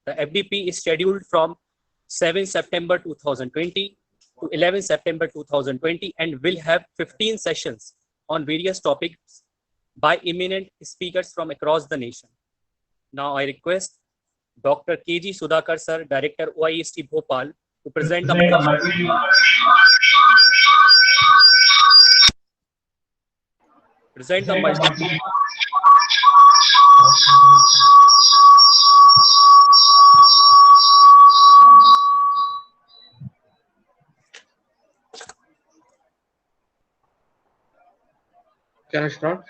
The FDP is scheduled from 7 September 2020 to 11 September 2020 and will have 15 sessions on various topics by eminent speakers from across the nation. Now I request Dr. K.G. Sudhakar sir, Director OIST Bhopal, to present the multi Can I start?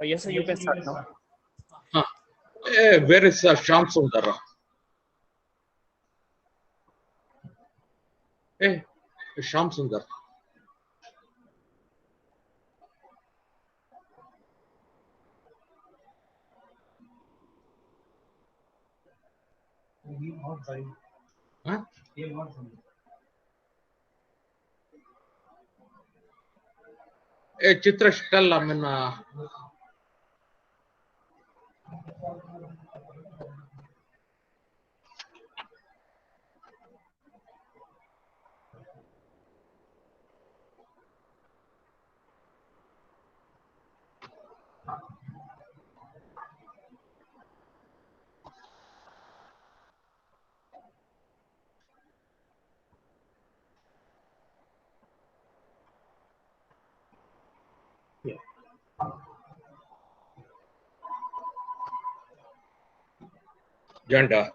Yes, sir, you can start now. Where is Shyam Sundar? Shyam Sundar. Huh? Chitra, tell, I mean, Janda.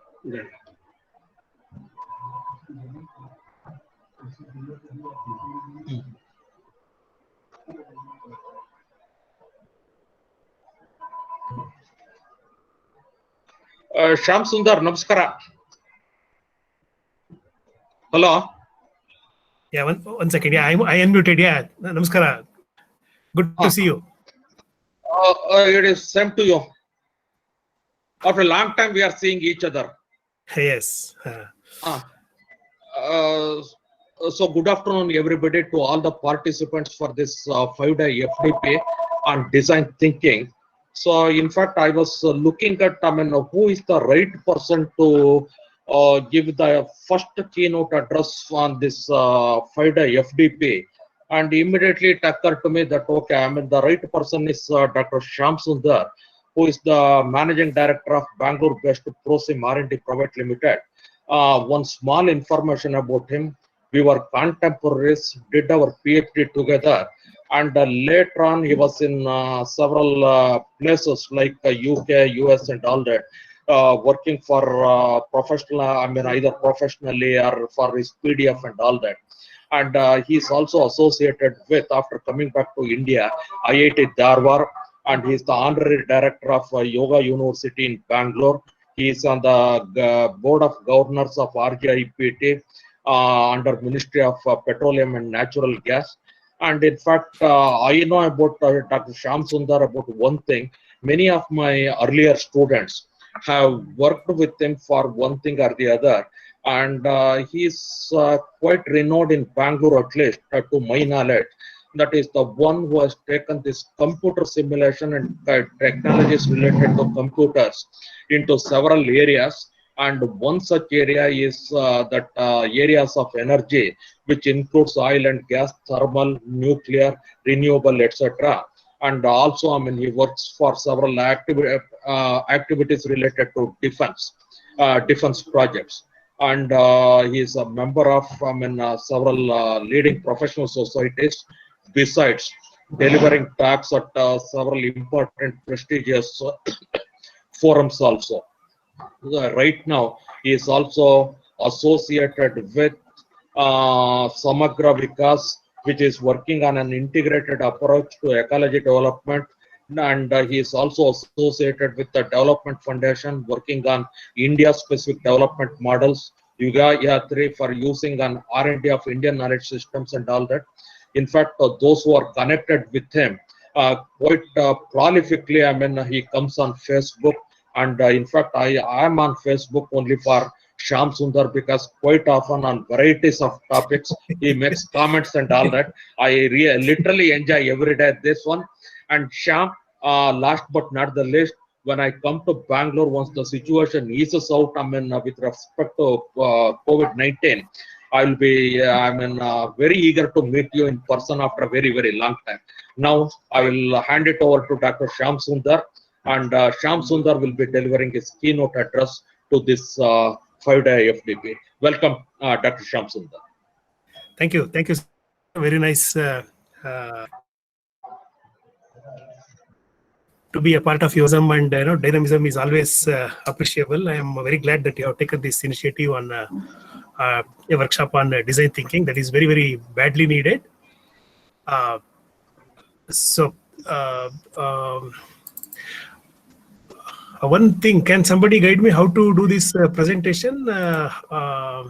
Shyam Sundar, namaskara. Hello. Yeah, one second. Yeah, I unmuted. Yeah, namaskara. Good to see you. It is same to you. After a long time, we are seeing each other. Yes. So good afternoon, everybody, to all the participants for this 5-day FDP on design thinking. So, in fact, I was looking at, I mean, who is the right person to give the first keynote address on this 5-day FDP. And immediately it occurred to me that, okay, I mean, the right person is Dr. Shyam Sundar, who is the Managing Director of Bangalore-based ProSim R&D Private Limited. One small information about him: we were contemporaries, did our PhD together, and later on he was in several places like UK, US, and all that, working for professional, I mean, either professionally or for his PDF and all that. And he's also associated with, after coming back to India, IIT Dharwad, and he's the honorary director of Yoga University in Bangalore. He is on the board of governors of RGIPT under Ministry of Petroleum and Natural Gas. And in fact, I know about Dr. Shyam Sundar about one thing. Many of my earlier students have worked with him for one thing or the other. And he's quite renowned in Bangalore, at least to my knowledge. That is the one who has taken this computer simulation and technologies related to computers into several areas. And one such area is that areas of energy, which includes oil and gas, thermal, nuclear, renewable, etc. And also, I mean, he works for several activities related to defense projects. And he is a member of, I mean, several leading professional societies, besides delivering talks at several important prestigious forums also. Right now, he is also associated with Samagra Vikas, which is working on an integrated approach to ecology development. And he is also associated with the Development Foundation, working on India-specific development models, Yuga Yatri for using an R&D of Indian knowledge systems and all that. In fact, those who are connected with him quite prolifically, I mean, he comes on Facebook. And in fact, I am on Facebook only for Shyam Sundar, because quite often on varieties of topics he makes comments and all that. I literally enjoy every day this one. And Shyam, last but not the least, when I come to Bangalore, once the situation eases out, I mean, with respect to COVID-19, I'll be, very eager to meet you in person after a very, very long time. Now, I will hand it over to Dr. Shyam Sundar, and Shyam Sundar will be delivering his keynote address to this 5-day FDP. Welcome, Dr. Shyam Sundar. Thank you. Thank you. Very nice to be a part of YOSM, and dynamism is always appreciable. I am very glad that you have taken this initiative on a workshop on design thinking that is very, very badly needed. One thing, can somebody guide me how to do this presentation? How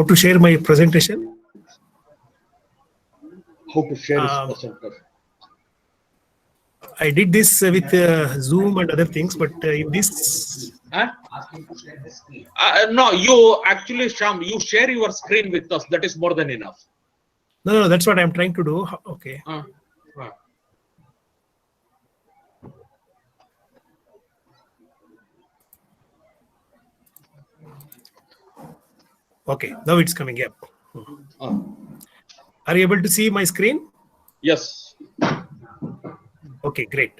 to share my presentation? How to share his presentation? I did this with Zoom and other things, but in this... No, you actually, Shyam, you share your screen with us. That is more than enough. No, that's what I'm trying to do. Okay. Okay, now it's coming up. Are you able to see my screen? Yes. Okay, great.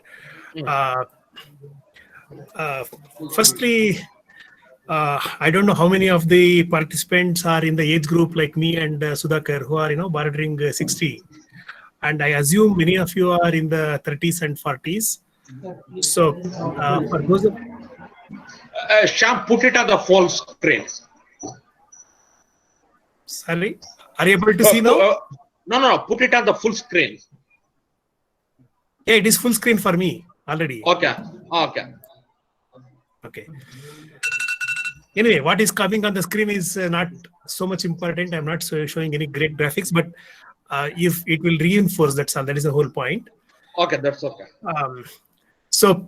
Firstly, I don't know how many of the participants are in the age group like me and Sudhakar, who are bordering 60, and I assume many of you are in the 30s and 40s. So, for those of Shyam, put it on the full screen. Sorry, are you able to see now? No, put it on the full screen. Yeah, it is full screen for me already. Okay. Anyway, what is coming on the screen is not so much important. I'm not showing any great graphics, but if it will reinforce, that's all. That is the whole point. Okay, that's okay. So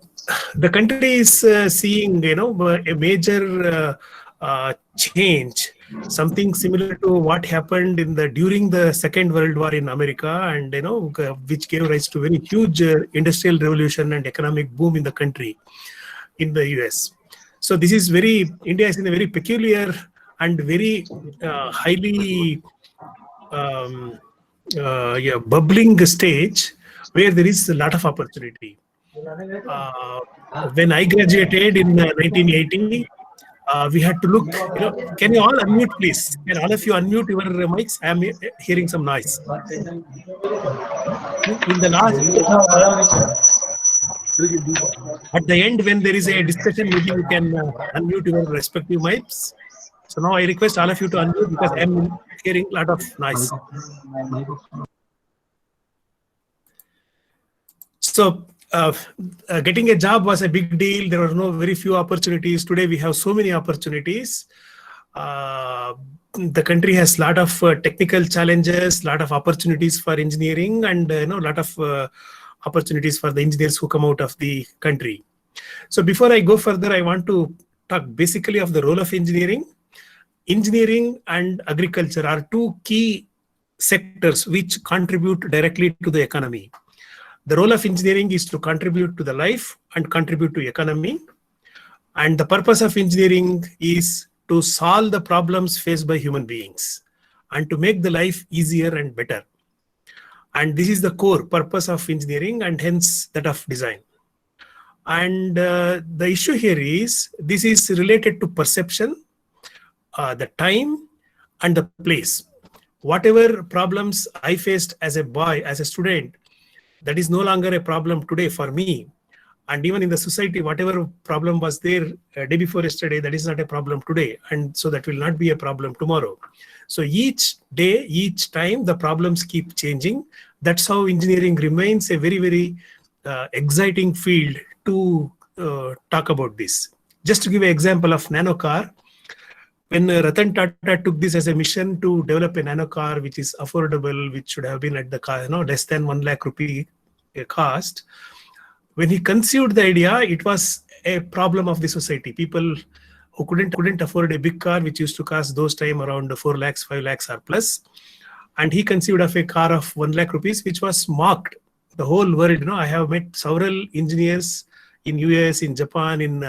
the country is seeing, a major change, something similar to what happened during the Second World War in America, and which gave rise to very huge industrial revolution and economic boom in the country, in the US. So this is India is in a very peculiar and very highly bubbling stage where there is a lot of opportunity. When I graduated in 1980, we had to look, can you all unmute, please? Can all of you unmute your mics? I am hearing some noise. In the last, at the end, when there is a discussion, maybe you can unmute your respective mics. So now I request all of you to unmute because I am hearing a lot of noise. So, getting a job was a big deal. There were very few opportunities. Today we have so many opportunities. The country has a lot of technical challenges, a lot of opportunities for engineering, and a lot of opportunities for the engineers who come out of the country. So before I go further, I want to talk basically of the role of engineering. Engineering and agriculture are two key sectors which contribute directly to the economy. The role of engineering is to contribute to the life and contribute to economy. And the purpose of engineering is to solve the problems faced by human beings and to make the life easier and better. And this is the core purpose of engineering and hence that of design. And the issue here is this is related to perception, the time and the place. Whatever problems I faced as a boy, as a student, that is no longer a problem today for me. And even in the society, whatever problem was there day before yesterday, that is not a problem today. And so that will not be a problem tomorrow. So each day, each time, the problems keep changing. That's how engineering remains a very, very exciting field to talk about this. Just to give an example of nano car, when Ratan Tata took this as a mission to develop a nano car which is affordable, which should have been at the less than 1 lakh rupee cost, when he conceived the idea, it was a problem of the society. People who couldn't afford a big car, which used to cost those time around 4 lakhs, 5 lakhs or plus. And he conceived of a car of 1 lakh rupees, which was mocked. The whole world, I have met several engineers in US, in Japan, in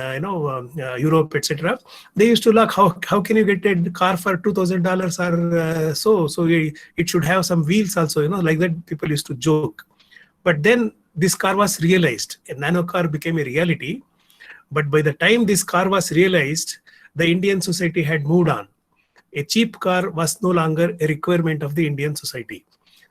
Europe, etc. They used to look, how can you get a car for $2,000 or so? So it should have some wheels also, like that. People used to joke. But then this car was realized. A nano car became a reality. But by the time this car was realized, the Indian society had moved on. A cheap car was no longer a requirement of the Indian society.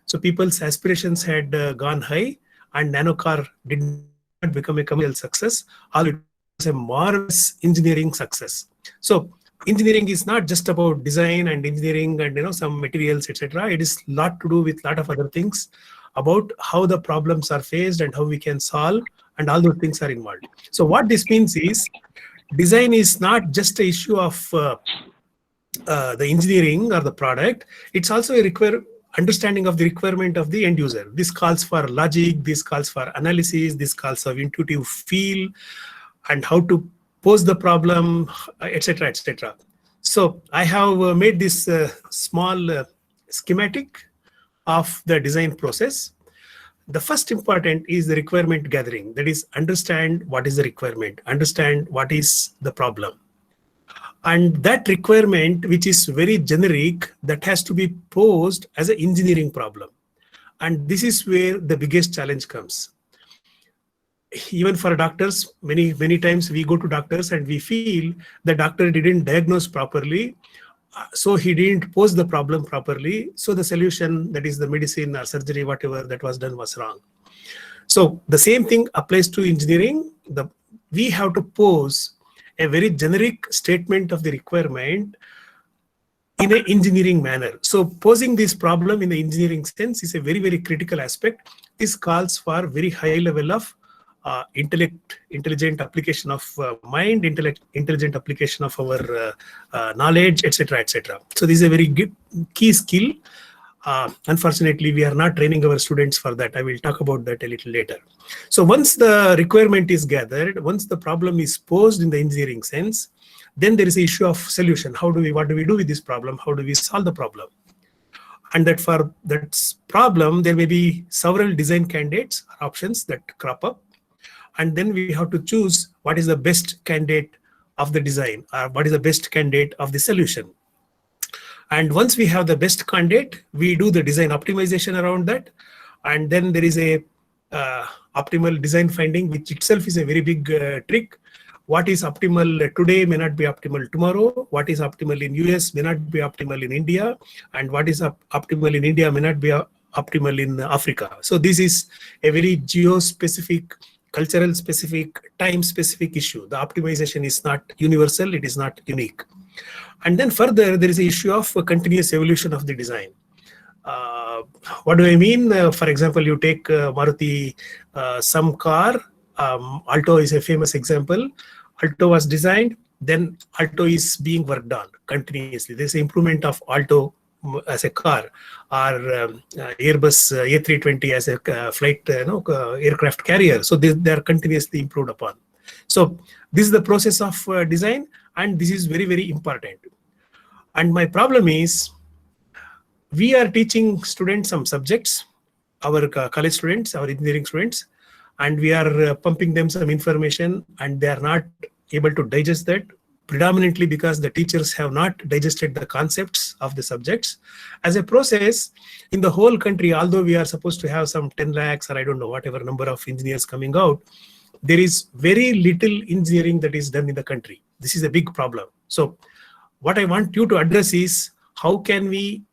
So people's aspirations had gone high, and nano car did not become a commercial success. All it was a marvelous engineering success. So engineering is not just about design and engineering and some materials, etc. It is a lot to do with a lot of other things about how the problems are faced and how we can solve, and all those things are involved. So what this means is, design is not just an issue of the engineering or the product. It's also a understanding of the requirement of the end user. This calls for logic, this calls for analysis, this calls for intuitive feel, and how to pose the problem, etc., etc. So I have made this small schematic of the design process. The first important is the requirement gathering. That is, understand what is the requirement, understand what is the problem. And that requirement, which is very generic, that has to be posed as an engineering problem. And this is where the biggest challenge comes. Even for doctors, many times we go to doctors and we feel the doctor didn't diagnose properly, so he didn't pose the problem properly. So the solution, that is the medicine or surgery, whatever that was done, was wrong. So the same thing applies to engineering. We have to pose a very generic statement of the requirement in an engineering manner. So posing this problem in the engineering sense is a very, very critical aspect. This calls for very high level of intelligent application of mind, intelligent application of our knowledge, etc., etc. So this is a very key skill. Unfortunately, we are not training our students for that. I will talk about that a little later. So once the requirement is gathered, once the problem is posed in the engineering sense, then there is an issue of solution. What do we do with this problem? How do we solve the problem? And that for that problem, there may be several design candidates or options that crop up. And then we have to choose what is the best candidate of the design, or what is the best candidate of the solution. And once we have the best candidate, we do the design optimization around that. And then there is a optimal design finding, which itself is a very big trick. What is optimal today may not be optimal tomorrow. What is optimal in US may not be optimal in India. And what is optimal in India may not be optimal in Africa. So this is a very geo-specific, cultural specific, time specific issue. The optimization is not universal, it is not unique. And then further, there is an issue of continuous evolution of the design. What do I mean? For example, you take Maruti, some car, Alto is a famous example. Alto was designed, then Alto is being worked on continuously. There's an improvement of Alto as a car, or Airbus A320 as a flight aircraft carrier. So they are continuously improved upon. So this is the process of design, and this is very, very important. And my problem is, we are teaching students some subjects, our college students, our engineering students, and we are pumping them some information, and they are not able to digest that, predominantly because the teachers have not digested the concepts of the subjects. As a process, in the whole country, although we are supposed to have some 10 lakhs or I don't know, whatever number of engineers coming out, there is very little engineering that is done in the country. This is a big problem. So what I want you to address is, how can we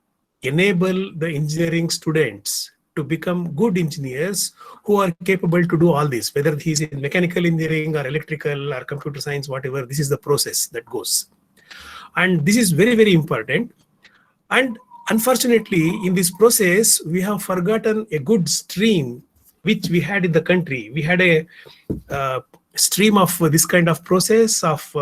enable the engineering students to become good engineers who are capable to do all this, whether he's in mechanical engineering or electrical or computer science, whatever. This is the process that goes. And this is very, very important. And unfortunately, in this process, we have forgotten a good stream which we had in the country. We had a stream of this kind of process of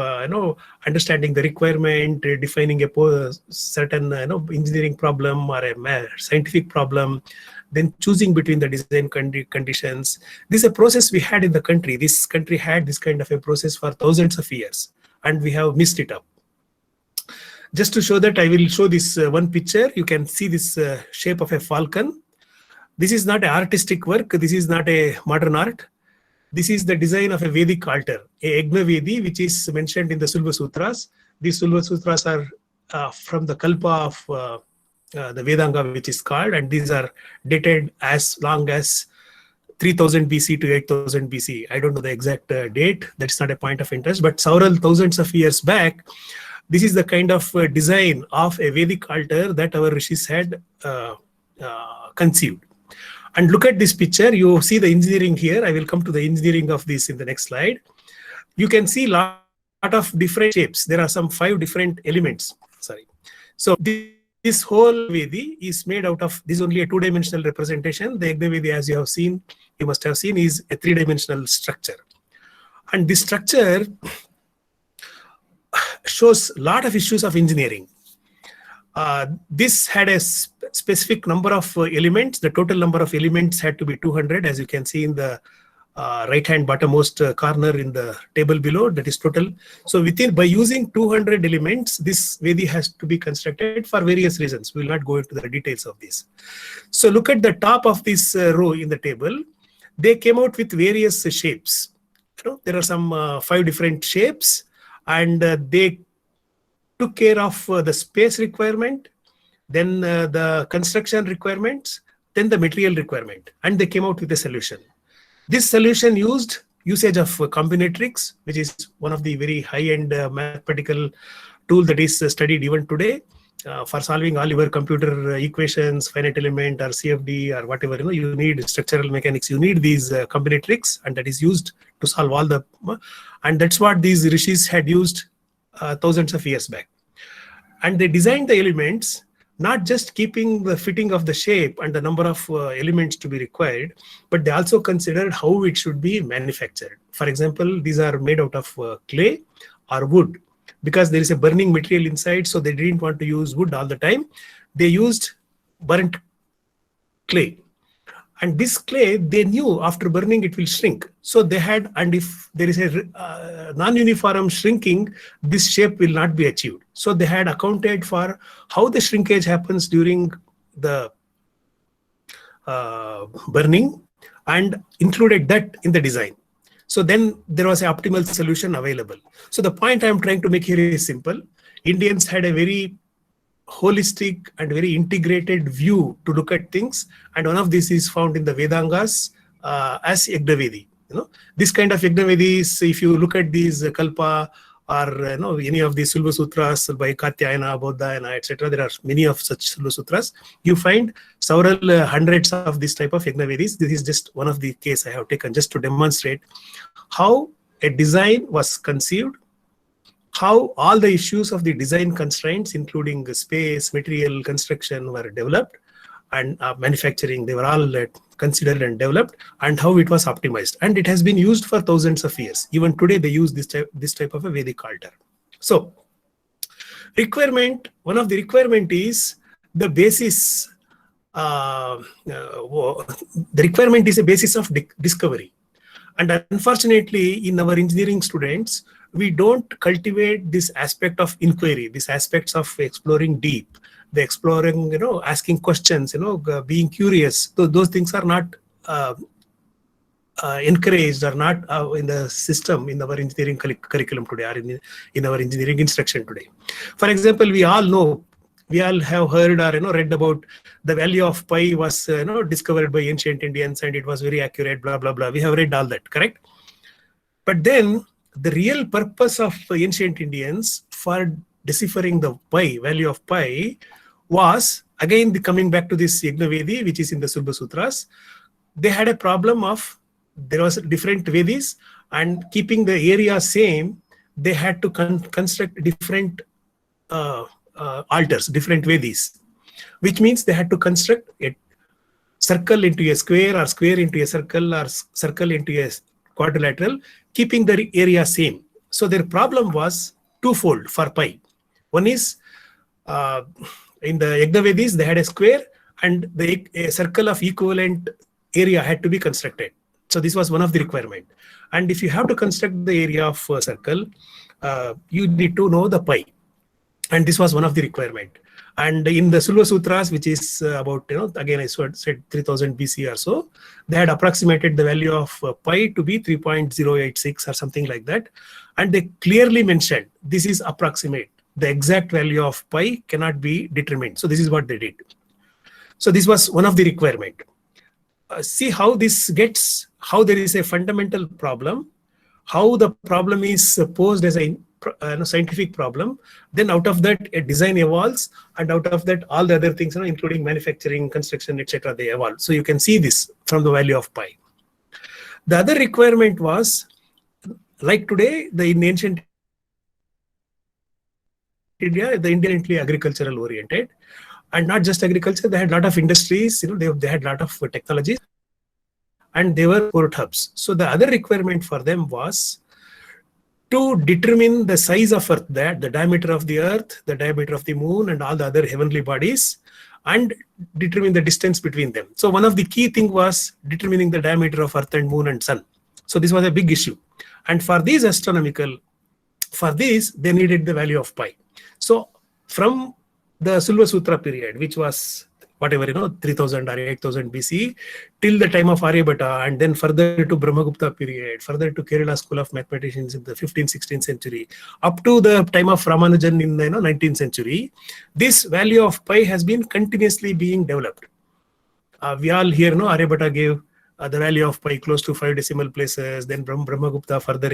understanding the requirement, defining a certain engineering problem or a scientific problem, then choosing between the design conditions. This is a process we had in the country. This country had this kind of a process for thousands of years, and we have missed it up. Just to show that, I will show this one picture. You can see this shape of a falcon. This is not an artistic work. This is not a modern art. This is the design of a Vedic altar, a Yagna Vedi, which is mentioned in the Sulva Sutras. These Sulva Sutras are from the Kalpa of the Vedanga, which is called, and these are dated as long as 3000 BC to 8000 BC. I don't know the exact date. That's not a point of interest, but several thousands of years back, this is the kind of design of a Vedic altar that our rishis had conceived. And look at this picture. You see the engineering here. I will come to the engineering of this in the next slide. You can see lot of different shapes. There are some 5 different elements. Sorry. So this whole Vedi is made out of, this is only a 2-dimensional representation. The Yagna Vedi, as you have seen, you must have seen, is a 3-dimensional structure. And this structure shows a lot of issues of engineering. This had a specific number of elements. The total number of elements had to be 200, as you can see in the right-hand bottommost corner in the table below. That is total. So by using 200 elements, this Vedi has to be constructed for various reasons. We will not go into the details of this. So look at the top of this row in the table. They came out with various shapes. There are some 5 different shapes, and they took care of the space requirement, then the construction requirements, then the material requirement, and they came out with a solution. This solution used usage of combinatorics, which is one of the very high-end mathematical tool that is studied even today for solving all your computer equations, finite element or CFD or whatever. You need structural mechanics. You need these combinatorics, and that is used to solve all the. And that's what these rishis had used thousands of years back. And they designed the elements, not just keeping the fitting of the shape and the number of elements to be required, but they also considered how it should be manufactured. For example, these are made out of clay or wood, because there is a burning material inside, so they didn't want to use wood all the time. They used burnt clay. And this clay, they knew after burning it will shrink. So they had, and if there is a non-uniform shrinking, this shape will not be achieved. So they had accounted for how the shrinkage happens during the burning and included that in the design. So then there was an optimal solution available. So the point I'm trying to make here is simple. Indians had a very holistic and very integrated view to look at things, and one of these is found in the Vedangas as Yagna Vedi. This kind of Yagna Vedis, if you look at these Kalpa or any of these Sulva Sutras by Katyayana, Bodhayana, etc., there are many of such Sulva Sutras. You find several hundreds of this type of Yagna Vedis. This is just one of the case I have taken just to demonstrate how a design was conceived, how all the issues of the design constraints, including space, material, construction, were developed, and manufacturing, they were all considered and developed, and how it was optimized. And it has been used for thousands of years. Even today, they use this type of a Vedic altar. So, requirement, one of the requirement is the basis. The requirement is a basis of discovery. And unfortunately, in our engineering students, we don't cultivate this aspect of inquiry, this aspects of exploring deep, the exploring, asking questions, being curious. So those things are not encouraged or not in the system in our engineering curriculum today, or in our engineering instruction today. For example, we all have heard or read about the value of pi was discovered by ancient Indians and it was very accurate, blah blah blah. We have read all that, correct? But then the real purpose of ancient Indians for deciphering the pi, value of pi, was again coming back to this Yagna Vedi, which is in the Sulva Sutras. They had a problem of there was different Vedis, and keeping the area same, they had to construct different altars, different Vedis, which means they had to construct a circle into a square, or square into a circle, or circle into a quadrilateral, keeping the area same. So their problem was twofold for pi. One is in the Yagna Vedis, they had a square, and a circle of equivalent area had to be constructed. So this was one of the requirement. And if you have to construct the area of a circle, you need to know the pi. And this was one of the requirement. And in the Sulva Sutras, which is about, again, I said 3000 BC or so, they had approximated the value of pi to be 3.086 or something like that. And they clearly mentioned this is approximate. The exact value of pi cannot be determined. So this is what they did. So this was one of the requirement. See how this gets, how there is a fundamental problem, how the problem is posed as a scientific problem, then out of that a design evolves, and out of that all the other things, including manufacturing, construction, etc., they evolve. So you can see this from the value of pi. The other requirement was, like today, in ancient India, the independently agricultural oriented, and not just agriculture, they had a lot of industries, they had a lot of technologies, and they were port hubs. So the other requirement for them was to determine the size of Earth, the diameter of the Earth, the diameter of the Moon, and all the other heavenly bodies, and determine the distance between them. So one of the key thing was determining the diameter of Earth and Moon and Sun. So this was a big issue. And for these for this, they needed the value of pi. So from the Sulva Sutra period, which was whatever, 3000 or 8000 BC, till the time of Aryabhata, and then further to Brahmagupta period, further to Kerala School of Mathematicians in the 15th, 16th century, up to the time of Ramanujan in the 19th century, this value of pi has been continuously being developed. We all here know Aryabhata gave the value of pi close to 5 decimal places, then Brahmagupta further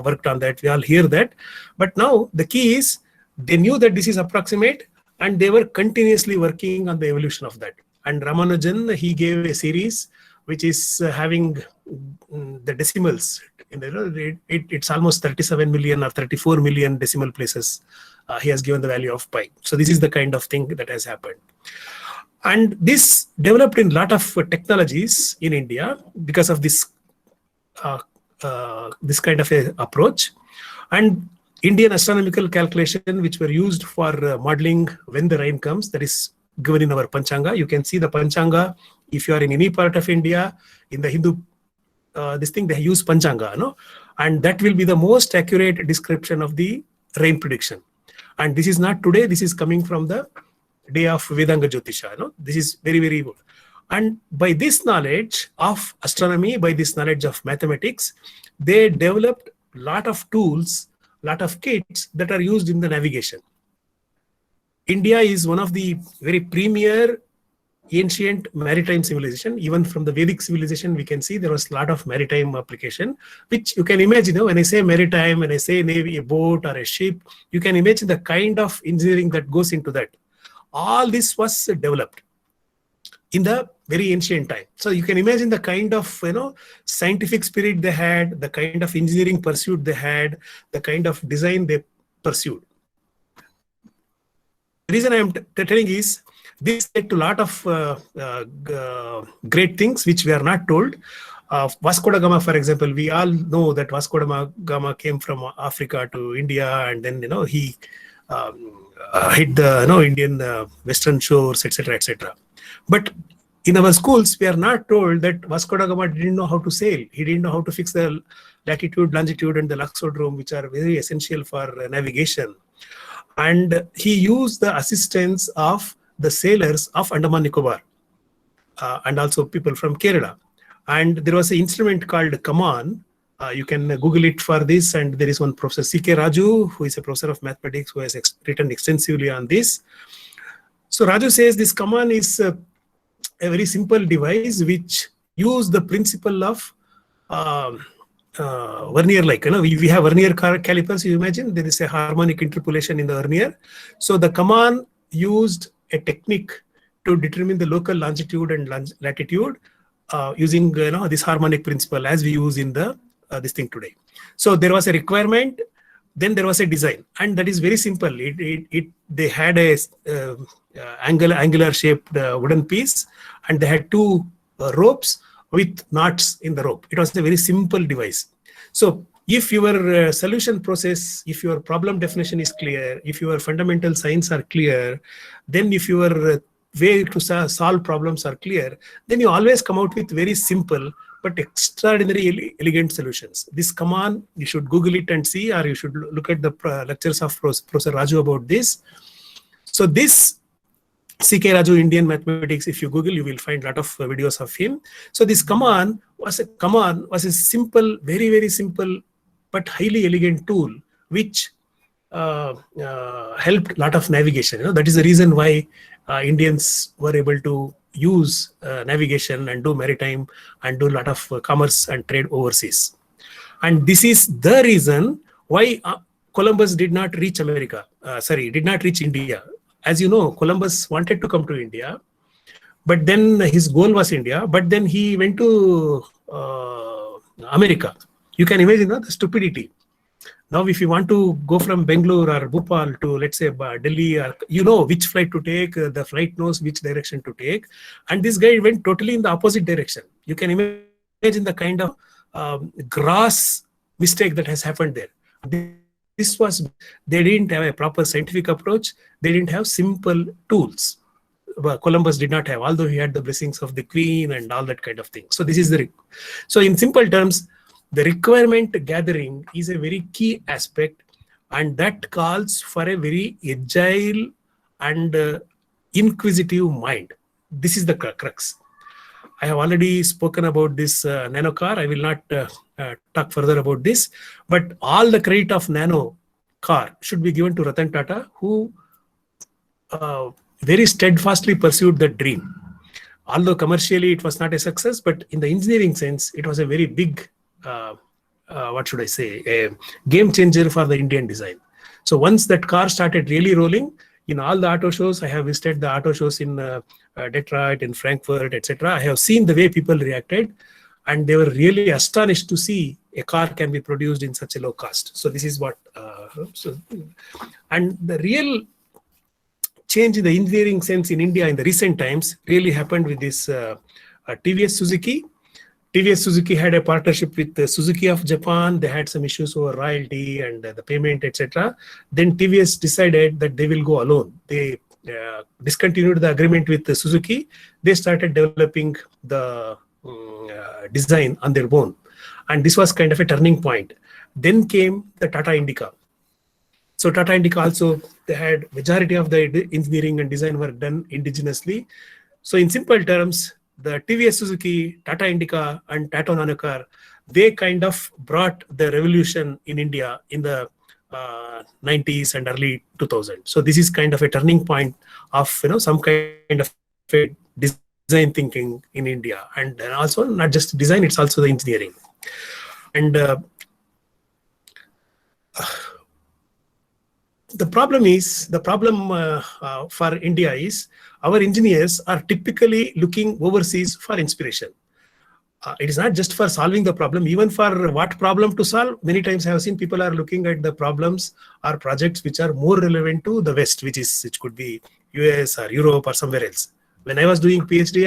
worked on that. We all hear that. But now the key is, they knew that this is approximate, and they were continuously working on the evolution of that. And Ramanujan, he gave a series which is having the decimals. It's almost 37 million or 34 million decimal places. He has given the value of pi. So this is the kind of thing that has happened. And this developed in a lot of technologies in India because of this this kind of a approach. And Indian astronomical calculation, which were used for modeling when the rain comes, that is given in our Panchanga. You can see the Panchanga if you are in any part of India. In the Hindu, this thing, they use Panchanga, and that will be the most accurate description of the rain prediction. And this is not today, this is coming from the day of Vedanga Jyotisha. This is very, very good. And by this knowledge of astronomy, by this knowledge of mathematics, they developed a lot of tools, lot of kits that are used in the navigation. India is one of the very premier ancient maritime civilization. Even from the Vedic civilization, we can see there was a lot of maritime application, which you can imagine, when I say maritime, when I say navy, a boat or a ship, you can imagine the kind of engineering that goes into that. All this was developed in the very ancient time. So you can imagine the kind of scientific spirit they had, the kind of engineering pursuit they had, the kind of design they pursued. The reason I am telling is this led to a lot of great things which we are not told. Vasco da Gama, for example, we all know that Vasco da Gama came from Africa to India, and then he hit the Indian western shores, etc., etc. But in our schools, we are not told that Vasco da Gama didn't know how to sail. He didn't know how to fix the latitude, longitude, and the Luxodrome, which are very essential for navigation. And he used the assistance of the sailors of Andaman Nicobar and also people from Kerala. And there was an instrument called Kaman. You can Google it for this. And there is one Professor C.K. Raju, who is a professor of mathematics, who has written extensively on this. So Raju says this Kaman is a very simple device which use the principle of vernier, like we have vernier calipers. You imagine there is a harmonic interpolation in the vernier. So the Kaman used a technique to determine the local longitude and latitude using this harmonic principle as we use in the this thing today. So there was a requirement, then there was a design, and that is very simple. They had a angular shaped wooden piece, and they had two ropes with knots in the rope. It was a very simple device. So if your solution process, if your problem definition is clear, if your fundamental signs are clear, then if your way to solve problems are clear, then you always come out with very simple but extraordinary elegant solutions. This, come on, you should Google it and see, or you should look at the lectures of Professor Raju about this. So this C.K. Raju, Indian mathematics, if you Google, you will find a lot of videos of him. So this command was a simple, very, very simple, but highly elegant tool, which helped a lot of navigation. That is the reason why Indians were able to use navigation and do maritime and do a lot of commerce and trade overseas. And this is the reason why Columbus did not reach did not reach India. As you know, Columbus wanted to come to India, but then his goal was India, but then he went to America. You can imagine the stupidity. Now, if you want to go from Bangalore or Bhopal to, let's say, Delhi, or you know which flight to take, the flight knows which direction to take. And this guy went totally in the opposite direction. You can imagine the kind of gross mistake that has happened there. This was, they didn't have a proper scientific approach. They didn't have simple tools. Columbus did not have, although he had the blessings of the Queen and all that kind of thing. So this is so in simple terms, the requirement gathering is a very key aspect, and that calls for a very agile and inquisitive mind. This is the crux. I have already spoken about this nano car. I will not talk further about this, but all the credit of nano car should be given to Ratan Tata, who very steadfastly pursued the dream. Although commercially it was not a success, but in the engineering sense, it was a very big a game changer for the Indian design. So once that car started really rolling, in all the auto shows, I have visited the auto shows in Detroit, in Frankfurt, etc. I have seen the way people reacted, and they were really astonished to see a car can be produced in such a low cost. So this is what, and the real change in the engineering sense in India in the recent times really happened with this TVS Suzuki. TVS Suzuki had a partnership with the Suzuki of Japan. They had some issues over royalty and the payment, etc. Then TVS decided that they will go alone. They discontinued the agreement with the Suzuki. They started developing the design on their own. And this was kind of a turning point. Then came the Tata Indica. So Tata Indica also, they had majority of the engineering and design work done indigenously. So in simple terms, the TVS Suzuki, Tata Indica, and Tata Nano car, they kind of brought the revolution in India in the 90s and early 2000s. So this is kind of a turning point of some kind of design thinking in India, and also not just design; it's also the engineering. And the problem for India is our engineers are typically looking overseas for inspiration. It is not just for solving the problem, even for what problem to solve. Many times I have seen people are looking at the problems or projects which are more relevant to the West, which could be US or Europe or somewhere else. When I was doing PhD,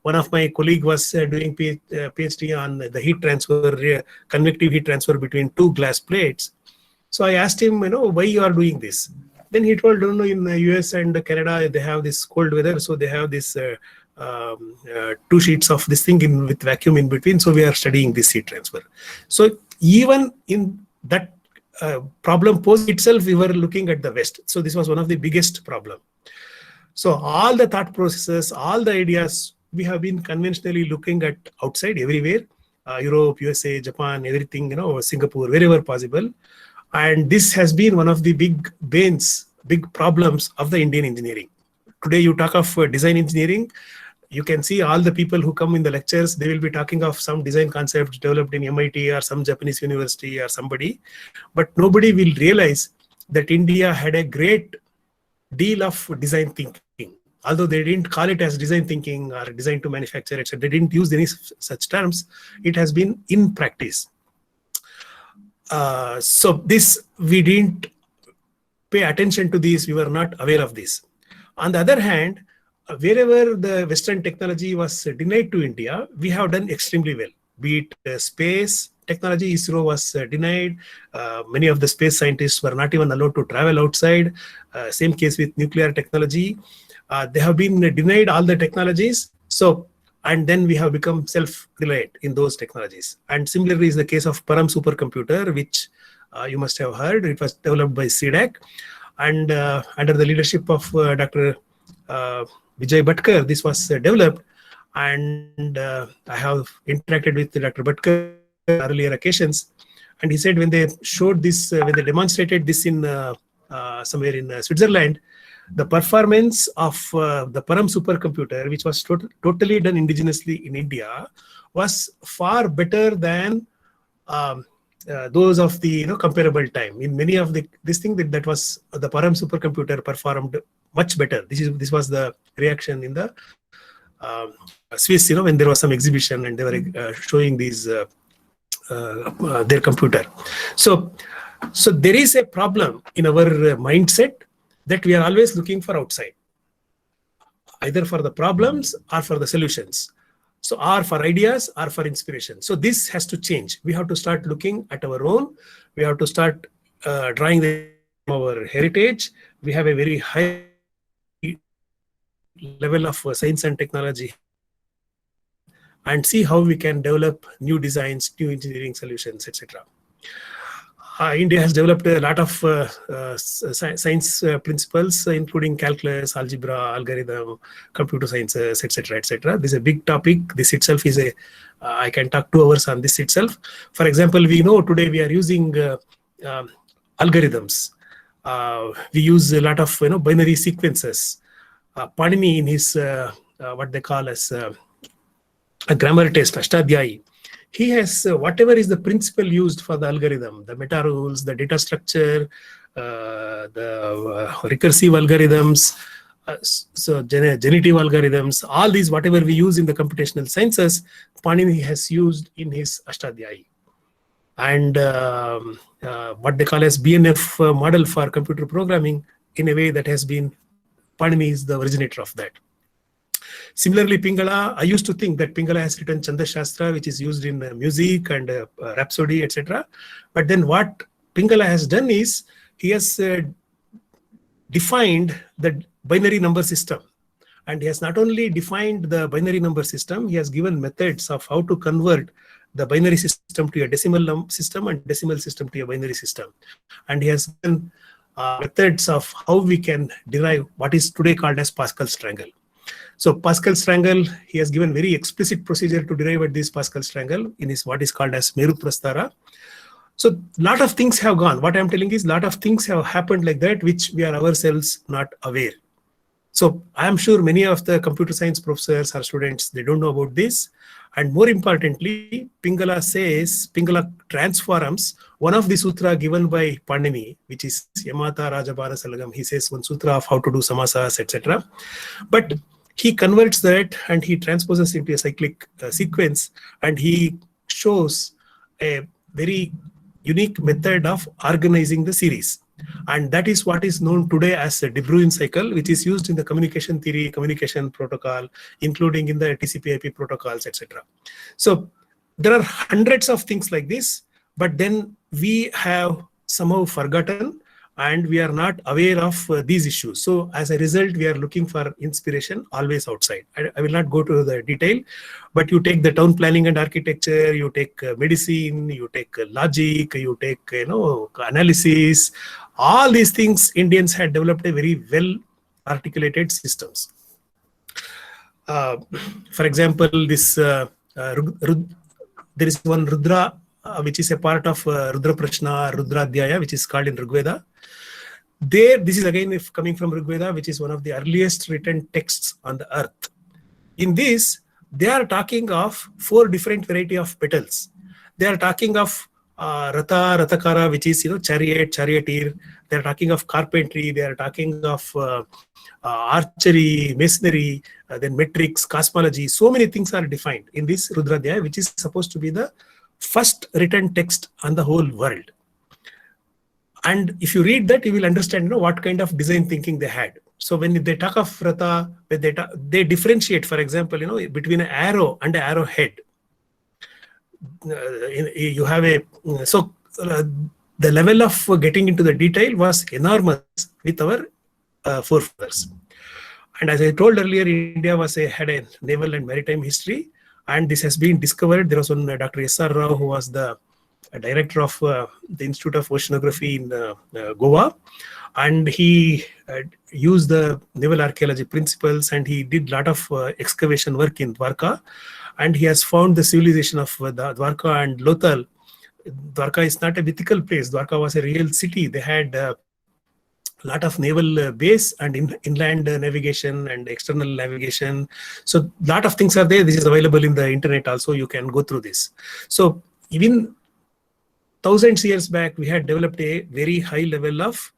one of my colleague was doing PhD on the heat transfer, convective heat transfer between two glass plates. So I asked him, why you are doing this? Then he told, in the US and Canada, they have this cold weather. So they have this two sheets of this thing with vacuum in between. So we are studying this heat transfer. So even in that problem pose itself, we were looking at the West. So this was one of the biggest problem. So all the thought processes, all the ideas, we have been conventionally looking at outside everywhere, Europe, USA, Japan, everything, Singapore, wherever possible. And this has been one of the big problems of the Indian engineering. Today, you talk of design engineering, you can see all the people who come in the lectures, they will be talking of some design concepts developed in MIT or some Japanese university or somebody, but nobody will realize that India had a great deal of design thinking. Although they didn't call it as design thinking or design to manufacture, etc., they didn't use any such terms. It has been in practice. So this, we didn't pay attention to this, we were not aware of this. On the other hand, wherever the Western technology was denied to India, we have done extremely well. Be it space technology, ISRO was denied. Many of the space scientists were not even allowed to travel outside. Same case with nuclear technology. They have been denied all the technologies. So, and then we have become self-reliant in those technologies. And similarly is the case of Param supercomputer, which you must have heard. It was developed by CDAC, and under the leadership of Dr. Vijay Bhatkar, this was developed. And I have interacted with Dr. Bhatkar earlier occasions, and he said when they showed this, when they demonstrated this in somewhere in Switzerland, the performance of the Param supercomputer, which was totally done indigenously in India, was far better than those of the comparable time. In many of this thing that was the Param supercomputer performed much better. This was the reaction in the Swiss, when there was some exhibition and they were showing these their computer. So there is a problem in our mindset that we are always looking for outside, either for the problems or for the solutions. So, or for ideas or for inspiration. So this has to change. We have to start looking at our own. We have to start drawing our heritage. We have a very high level of science and technology, and see how we can develop new designs, new engineering solutions, etc. India has developed a lot of science principles, including calculus, algebra, algorithm, computer sciences, etc., etc. This is a big topic. This itself is I can talk 2 hours on this itself. For example, we know today we are using algorithms. We use a lot of binary sequences. Panini in his what they call as a grammar test, Ashtadhyayi, he has whatever is the principle used for the algorithm, the meta rules, the data structure, the recursive algorithms, so generative algorithms, all these whatever we use in the computational sciences, Panini has used in his Ashtadhyayi. And what they call as BNF model for computer programming, in a way that has been, Panini is the originator of that. Similarly, Pingala, I used to think that Pingala has written Chanda Shastra, which is used in music and Rhapsody, etc. But then what Pingala has done is, he has defined the binary number system. And he has not only defined the binary number system, he has given methods of how to convert the binary system to a decimal system and decimal system to a binary system. And he has given methods of how we can derive what is today called as Pascal's triangle. So Pascal's triangle, he has given very explicit procedure to derive at this Pascal's triangle in his what is called as Meru Prastara. So a lot of things have gone. What I'm telling is a lot of things have happened like that, which we are ourselves not aware. So I am sure many of the computer science professors or students, they don't know about this. And more importantly, Pingala says, Pingala transforms one of the sutra given by Panini, which is Yamata Rajabhara Salagam. He says one sutra of how to do samasas, etc. But he converts that and he transposes into a cyclic sequence, and he shows a very unique method of organizing the series. And that is what is known today as the De Bruijn cycle, which is used in the communication theory, communication protocol, including in the TCP/IP protocols, etc. So there are hundreds of things like this, but then we have somehow forgotten and we are not aware of these issues. So as a result, we are looking for inspiration always outside. I will not go to the detail, but you take the town planning and architecture, you take medicine, you take logic, you take analysis. All these things, Indians had developed a very well articulated systems. For example, this there is one Rudra, which is a part of Rudra Prashna, Rudra Adhyaya, which is called in Rigveda. This is again coming from Rigveda, which is one of the earliest written texts on the earth. In this, they are talking of 4 different variety of petals. They are talking of Ratha, Rathakara, which is chariot, charioteer. They are talking of carpentry. They are talking of archery, masonry, then metrics, cosmology. So many things are defined in this Rudradhyaya, which is supposed to be the first written text on the whole world. And if you read that, you will understand what kind of design thinking they had. So when they talk of Ratha, they differentiate, for example, between an arrow and an arrowhead. You have the level of getting into the detail was enormous with our forefathers. And as I told earlier, India had a naval and maritime history, and this has been discovered. There was one Dr. S.R. Rao, who was the director of the Institute of Oceanography in Goa, and he used the naval archaeology principles, and he did a lot of excavation work in Dwarka, and he has found the civilization of Dwarka and Lothal. Dwarka is not a mythical place. Dwarka was a real city. They had lot of naval base and inland navigation and external navigation. So lot of things are there. This is available in the internet also. You can go through this. So even thousands of years back, we had developed a very high level of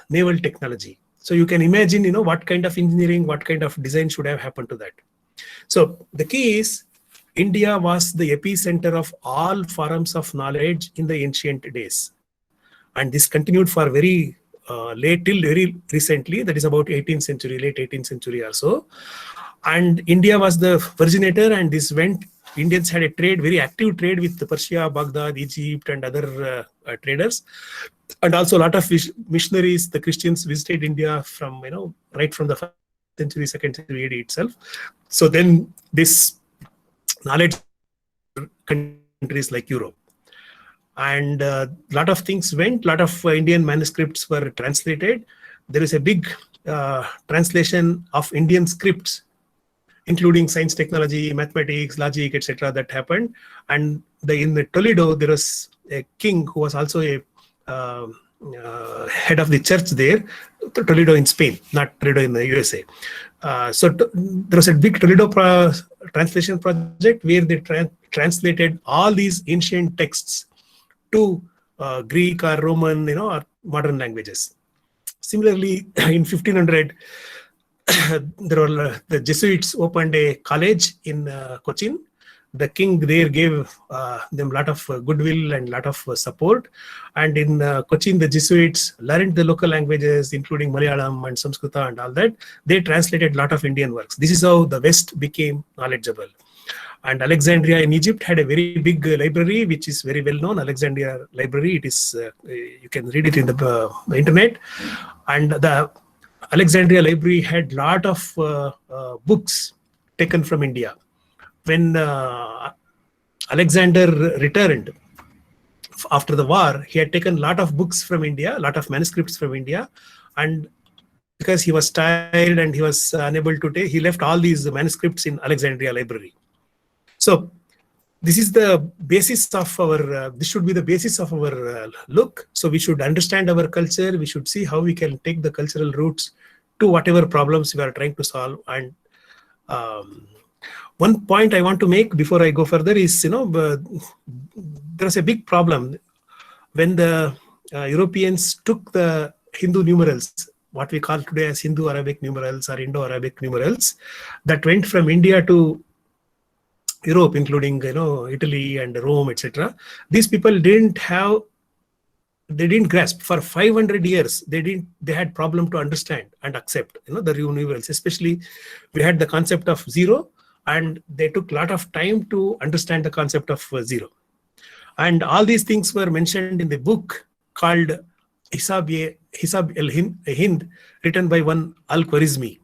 naval technology. So you can imagine, what kind of engineering, what kind of design should have happened to that. So the key is India was the epicenter of all forms of knowledge in the ancient days. And this continued for very late till very recently, that is about 18th century, late 18th century or so. And India was the originator, and this went, Indians had a trade, very active trade with Persia, Baghdad, Egypt, and other traders. And also a lot of missionaries, the Christians visited India from, right from the 1st century, 2nd century AD itself. So then this knowledge countries like Europe. And a lot of things went, a lot of Indian manuscripts were translated. There is a big translation of Indian scripts, including science, technology, mathematics, logic, etc. that happened. And in Toledo, there was a king who was also a head of the church there, Toledo in Spain, not Toledo in the USA. So there was a big Toledo translation project where they translated all these ancient texts to Greek or Roman, or modern languages. Similarly, in 1500, the Jesuits opened a college in Cochin. The king there gave them a lot of goodwill and a lot of support. And in Cochin, the Jesuits learned the local languages, including Malayalam and Samskrita and all that. They translated a lot of Indian works. This is how the West became knowledgeable. And Alexandria in Egypt had a very big library, which is very well known. Alexandria Library, it is, you can read it in the internet. And the Alexandria Library had a lot of books taken from India. When Alexander returned after the war, he had taken a lot of books from India, a lot of manuscripts from India. And because he was tired and he was unable to take, he left all these manuscripts in Alexandria Library. So this is the basis of our, this should be the basis of our look. So we should understand our culture. We should see how we can take the cultural roots to whatever problems we are trying to solve. And one point I want to make before I go further is, there's a big problem when the Europeans took the Hindu numerals, what we call today as Hindu-Arabic numerals or Indo-Arabic numerals, that went from India to Europe, including Italy and Rome, etc. These people didn't grasp for 500 years. They had problem to understand and accept the numerals. Especially, we had the concept of zero, and they took a lot of time to understand the concept of zero. And all these things were mentioned in the book called Hisab al-Hind, written by one Al-Khwarizmi,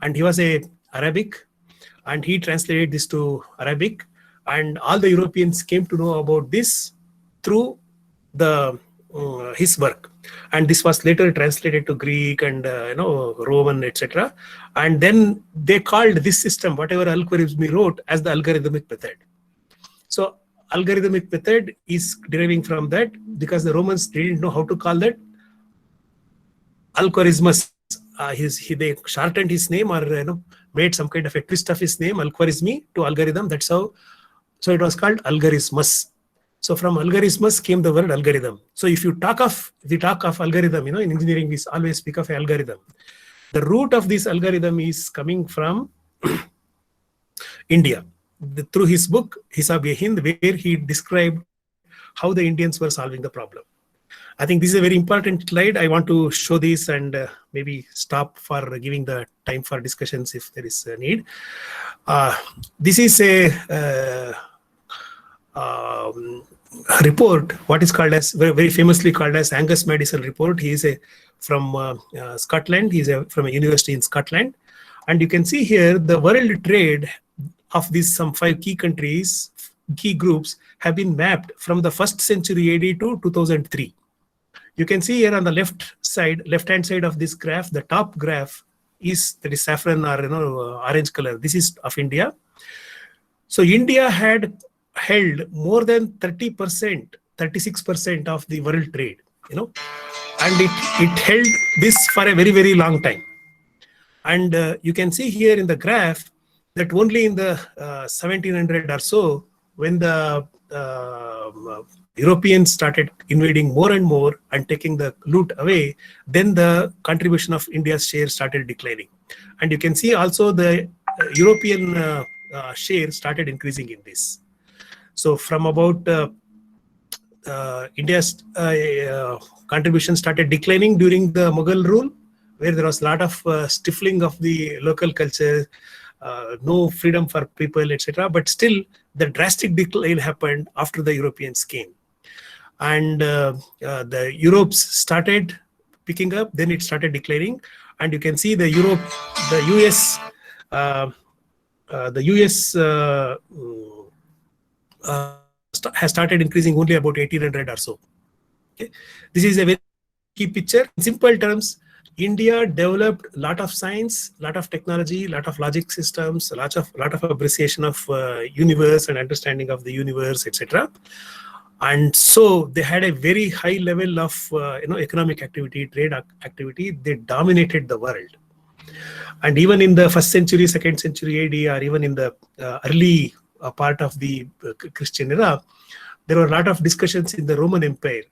and he was a Arabic. And he translated this to Arabic, and all the Europeans came to know about this through his work. And this was later translated to Greek and Roman, etc. And then they called this system, whatever Al-Khwarizmi wrote, as the algorithmic method. So algorithmic method is deriving from that, because the Romans didn't know how to call that. Al-Khwarizmus, they shortened his name, or made some kind of a twist of his name, Al-Khwarizmi, to algorithm. That's how. So it was called algorithmus. So from algorithmus came the word algorithm. So if we talk of algorithm, in engineering, we always speak of algorithm. The root of this algorithm is coming from India, through his book Hisab al-Hind, where he described how the Indians were solving the problem. I think this is a very important slide. I want to show this and maybe stop for giving the time for discussions if there is a need. This is a report, what is called as, very famously called as Angus Maddison report. He is a from Scotland. He's from a university in Scotland. And you can see here the world trade of these some 5 key countries, key groups, have been mapped from the 1st century AD to 2003. You can see here on the left-hand side of this graph, the top graph is saffron or orange color. This is of India. So India had held more than 30%, 36% of the world trade, and it held this for a very, very long time. And you can see here in the graph that only in the 1700 or so, when the Europeans started invading more and more and taking the loot away, then the contribution of India's share started declining. And you can see also the European share started increasing in this. So from about India's contribution started declining during the Mughal rule, where there was a lot of stifling of the local culture, no freedom for people, etc. But still, the drastic decline happened after the Europeans came. And the Europes started picking up, then it started declining. And you can see the US has started increasing only about 1800 or so. Okay. This is a very key picture. In simple terms, India developed a lot of science, a lot of technology, a lot of logic systems, a lot of appreciation of universe and understanding of the universe, etc. And so they had a very high level of economic activity, trade activity. They dominated the world. And even in the 1st century, 2nd century AD, or even in the early part of the Christian era, there were a lot of discussions in the Roman Empire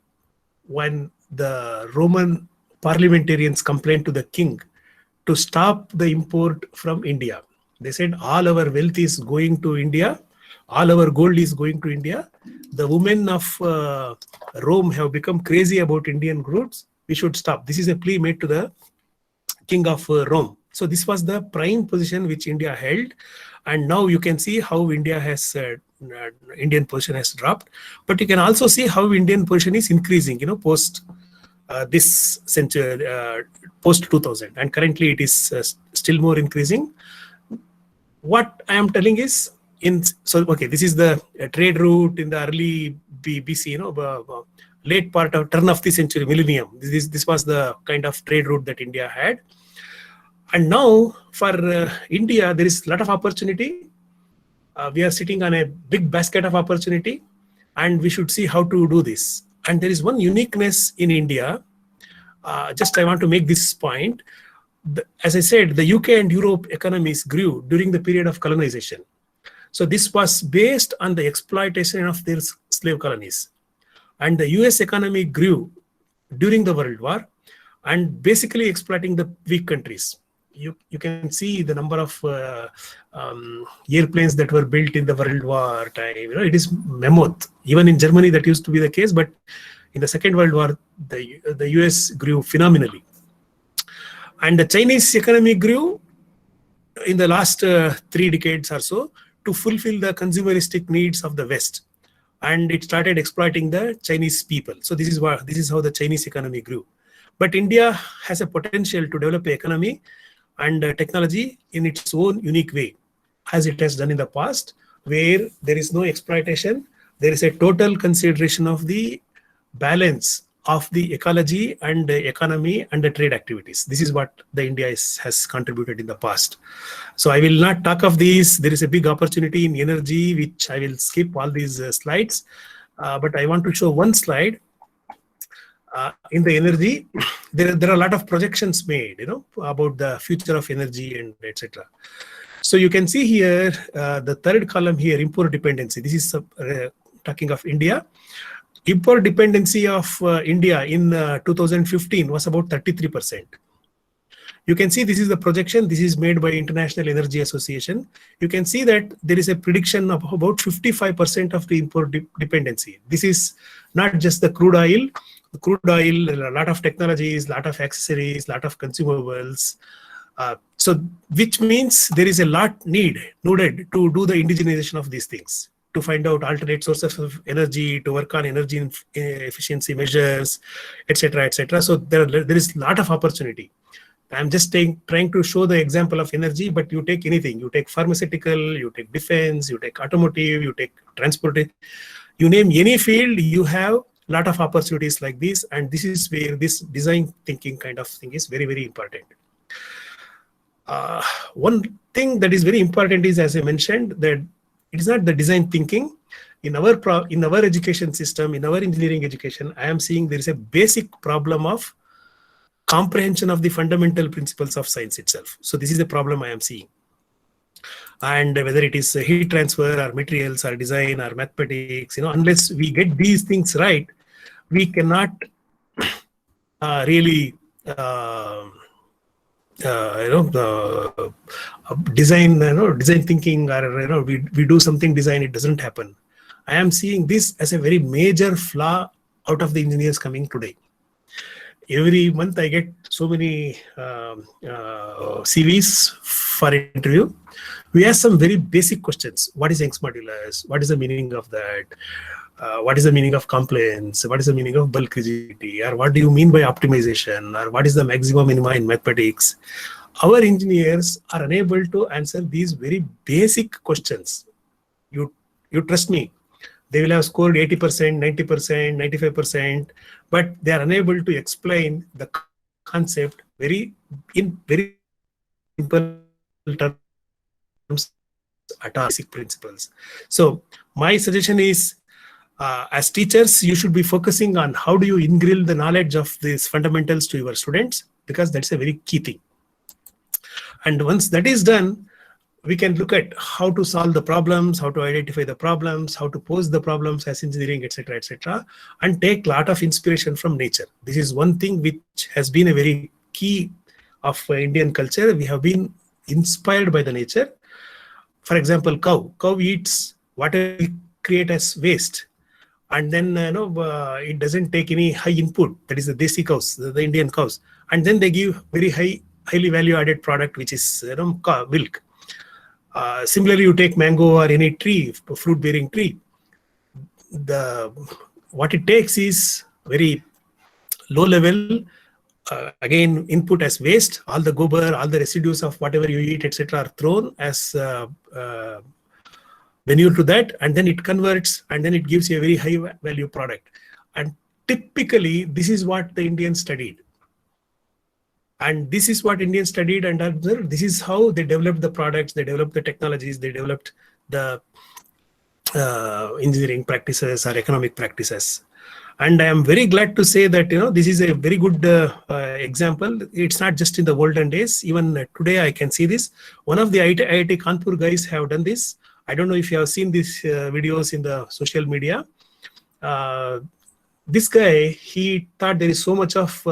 when the Roman parliamentarians complained to the king to stop the import from India. They said, all our wealth is going to India, all our gold is going to India. The women of Rome have become crazy about Indian goods. We should stop. This is a plea made to the king of Rome. So this was the prime position which India held. And now you can see how India has Indian position has dropped. But you can also see how Indian position is increasing, post this century, post 2000, and currently it is still more increasing. What I am telling is, this is the trade route in the early BC, late part of turn of the century, millennium. This was the kind of trade route that India had. And now for India, there is a lot of opportunity. We are sitting on a big basket of opportunity, and we should see how to do this. And there is one uniqueness in India. I want to make this point. As I said, the UK and Europe economies grew during the period of colonization. So this was based on the exploitation of their slave colonies. And the US economy grew during the World War and basically exploiting the weak countries. You can see the number of airplanes that were built in the World War time. It is mammoth. Even in Germany, that used to be the case. But in the Second World War, the US grew phenomenally. And the Chinese economy grew in the last 3 decades or so to fulfill the consumeristic needs of the West. And it started exploiting the Chinese people. So this is how the Chinese economy grew. But India has a potential to develop an economy and technology in its own unique way, as it has done in the past, where there is no exploitation. There is a total consideration of the balance of the ecology and the economy and the trade activities. This is what the India has contributed in the past. So I will not talk of these. There is a big opportunity in energy, which I will skip all these slides. But I want to show one slide. In the energy, there are a lot of projections made, about the future of energy and etc. So you can see here, the third column here, import dependency. This is talking of India. Import dependency of India in 2015 was about 33%. You can see this is the projection. This is made by International Energy Association. You can see that there is a prediction of about 55% of the import dependency. This is not just the crude oil. The crude oil, a lot of technologies, a lot of accessories, a lot of consumables. So which means there is a lot needed to do the indigenization of these things, to find out alternate sources of energy, to work on energy efficiency measures, etc., etc. So there is a lot of opportunity. I'm just trying to show the example of energy, but you take anything. You take pharmaceutical, you take defense, you take automotive, you take transport. You name any field, you have a lot of opportunities like this. And this is where this design thinking kind of thing is very, very important. One thing that is very important is, as I mentioned, that it is not the design thinking. In our education system, in our engineering education, I am seeing there is a basic problem of comprehension of the fundamental principles of science itself. So this is the problem I am seeing. And whether it is heat transfer or materials or design or mathematics, unless we get these things right, we cannot really design thinking, or we do something design, it doesn't happen. I am seeing this as a very major flaw out of the engineers coming today. Every month I get so many CVs for interview. We ask some very basic questions. What is Young's modulus? What is the meaning of that? What is the meaning of compliance? What is the meaning of bulk rigidity? Or what do you mean by optimization? Or what is the maxima minima in mathematics? Our engineers are unable to answer these very basic questions. You trust me. They will have scored 80%, 90%, 95%, but they are unable to explain the concept in very simple terms at our basic principles. So my suggestion is, as teachers, you should be focusing on how do you ingrain the knowledge of these fundamentals to your students, because that's a very key thing. And once that is done, we can look at how to solve the problems, how to identify the problems, how to pose the problems as engineering, etc., etc., and take a lot of inspiration from nature. This is one thing which has been a very key of Indian culture. We have been inspired by the nature. For example, cow eats whatever we create as waste, and then it doesn't take any high input. That is the desi cows, the Indian cows, and then they give very highly value-added product, which is milk. Similarly, you take mango or any tree, fruit-bearing tree. What it takes is very low level, again, input as waste. All the gobar, all the residues of whatever you eat, etc., are thrown as manure to that, and then it converts, and then it gives you a very high value product. And typically, this is what the Indians studied. And this is what Indians studied and observed. This is how they developed the products, they developed the technologies, they developed the engineering practices or economic practices. And I am very glad to say that this is a very good example. It's not just in the olden days. Even today, I can see this. One of the IIT Kanpur guys have done this. I don't know if you have seen these videos in the social media. This guy, he thought there is so much of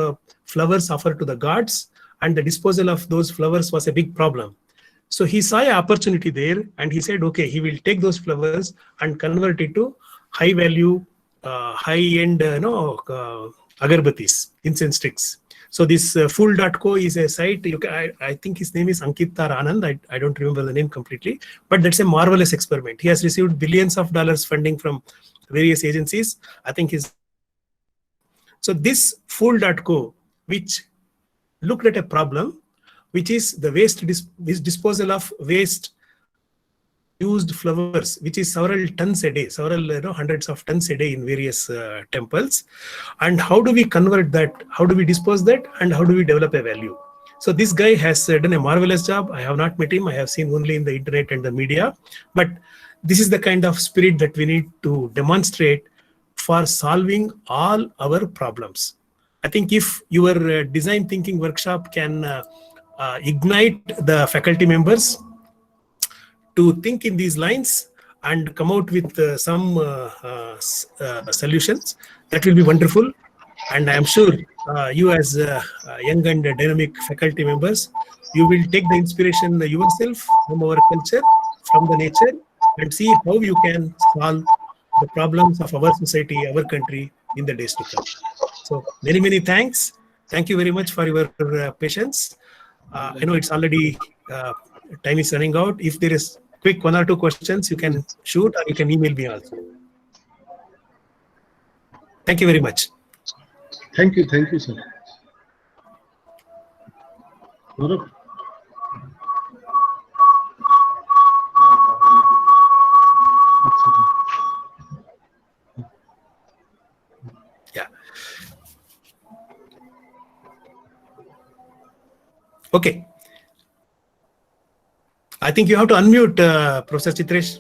flowers offered to the gods, and the disposal of those flowers was a big problem. So he saw an opportunity there, and he said, okay, he will take those flowers and convert it to high value, high-end agarbatis, incense sticks. So this Fool.co is a site. I think his name is Ankit or Anand. I don't remember the name completely, but that's a marvelous experiment. He has received billions of dollars funding from various agencies. I think so this Fool.co, which looked at a problem, which is the disposal of waste used flowers, which is several tons a day, hundreds of tons a day in various temples. And how do we convert that? How do we dispose that? And how do we develop a value? So this guy has done a marvelous job. I have not met him. I have seen only in the internet and the media. But this is the kind of spirit that we need to demonstrate for solving all our problems. I think if your design thinking workshop can ignite the faculty members to think in these lines and come out with some solutions, that will be wonderful. And I am sure you as young and dynamic faculty members, you will take the inspiration yourself from our culture, from the nature, and see how you can solve the problems of our society, our country in the days to come. So many, many thanks. Thank you very much for your patience. I know it's already time is running out. If there is quick 1 or 2 questions, you can shoot or you can email me also. Thank you very much. Thank you, sir. Gaurav? Yeah. Okay. I think you have to unmute, Professor Chitresh.